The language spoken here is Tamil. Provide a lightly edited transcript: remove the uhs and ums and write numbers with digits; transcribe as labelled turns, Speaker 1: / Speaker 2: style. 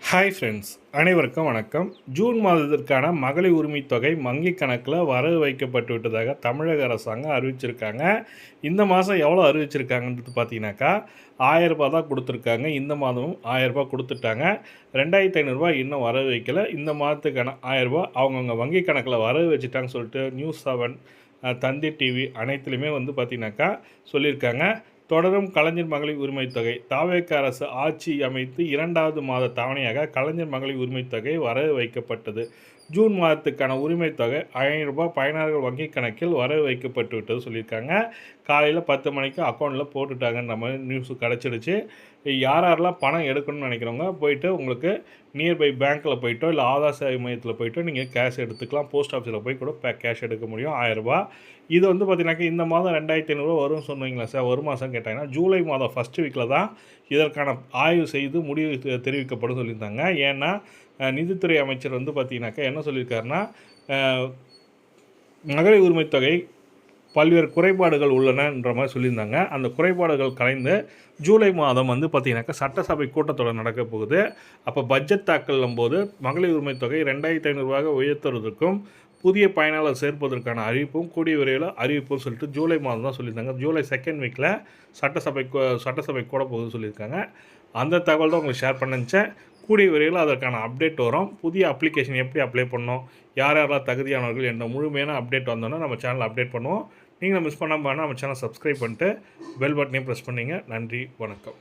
Speaker 1: ஹாய் ஃப்ரெண்ட்ஸ், அனைவருக்கும் வணக்கம். ஜூன் மாதத்திற்கான மகளிர் உரிமைத் தொகை வங்கிக் கணக்கில் வரவு வைக்கப்பட்டு விட்டதாக தமிழக அரசாங்கம் அறிவிச்சிருக்காங்க. இந்த மாதம் எவ்வளோ அறிவிச்சிருக்காங்கன்றது பார்த்தீங்கன்னாக்கா, ரூ. 1000 தான் கொடுத்துருக்காங்க. இந்த மாதமும் ரூ. 1000 கொடுத்துட்டாங்க. ரூ. 2500 இன்னும் வரவு வைக்கல. இந்த மாதத்துக்கான ரூ. 1000 அவங்கவுங்க வங்கிக் கணக்கில் வரவு வச்சுட்டாங்கன்னு சொல்லிட்டு நியூஸ் 7, தந்தி டிவி அனைத்துலையுமே வந்து பார்த்தீங்கன்னாக்கா சொல்லியிருக்காங்க. தொடரும் கலைஞர் மகளிர் உரிமைத் தொகை. தாவேக அரசு ஆட்சி அமைத்து 2வது மாத தவணையாக கலைஞர் மகளிர் உரிமைத் தொகை வரவு வைக்கப்பட்டது. ஜூன் மாதத்துக்கான உரிமைத் தொகை ரூ. 500 பயனாளர்கள் வங்கிக் கணக்கில் வரவு வைக்கப்பட்டு விட்டது சொல்லியிருக்காங்க. காலையில் 10 மணிக்கு அக்கௌண்ட்டில் போட்டுட்டாங்கன்ற மாதிரி நியூஸ் கிடச்சிடுச்சு. யாரெல்லாம் பணம் எடுக்கணும்னு நினைக்கிறவங்க போயிட்டு உங்களுக்கு நியர்பை பேங்க்கில் போய்ட்டோ இல்லை ஆதார் சேவை மையத்தில் போய்ட்டோ நீங்கள் கேஷ் எடுத்துக்கலாம். போஸ்ட் ஆஃபீஸில் போய் கூட கேஷ் எடுக்க முடியும். ரூ. 1000. இது வந்து பார்த்தீங்கன்னாக்கா இந்த மாதம் ரூ. 2500 வரும்னு சொன்னீங்களா சார், ஒரு மாதம் கேட்டாங்கன்னா ஜூலை மாதம் ஃபஸ்ட்டு வீக்கில் தான் இதற்கான ஆய்வு செய்து முடிவு தெரிவிக்கப்படும் சொல்லியிருந்தாங்க. ஏன்னா நிதித்துறை அமைச்சர் வந்து பார்த்தீங்கன்னாக்கா என்ன சொல்லியிருக்காருன்னா, மகளிர் உரிமைத் தொகை பல்வேறு குறைபாடுகள் உள்ளனன்ற மாதிரி சொல்லியிருந்தாங்க. அந்த குறைபாடுகள் கலைந்து ஜூலை மாதம் வந்து பார்த்திங்கனாக்கா சட்டசபை கூட்டத்தொடர் நடக்க போகுது. அப்போ பட்ஜெட் தாக்கலும் போது மகளிர் உரிமைத் தொகை ரூ. 2500 உயர்த்துவதற்கும் புதிய பயனாளர் சேர்ப்பதற்கான அறிவிப்பும் கூடிய விரைவில் அறிவிப்பும் சொல்லிட்டு ஜூலை மாதம் தான் சொல்லியிருந்தாங்க. ஜூலை 2nd வீக்கில் சட்டசபை கூட போகுதுன்னு சொல்லியிருக்காங்க. அந்த தகவல் தான் உங்களுக்கு ஷேர் பண்ணிச்சேன். கூடிய விரைவில் அதற்கான அப்டேட் வரும். புதிய அப்ளிகேஷன் எப்படி அப்ளை பண்ணணும், யார் யாரெல்லாம் தகுதியானவர்கள் என்ற முழுமையான அப்டேட் வந்தோன்னா நம்ம சேனலில் அப்டேட் பண்ணுவோம். நீங்களும் மிஸ் பண்ணாமல் நம்ம சேனல் சப்ஸ்கிரைப் பண்ணிட்டு பெல் பட்டனையும் ப்ரெஸ் பண்ணிங்க. நன்றி, வணக்கம்.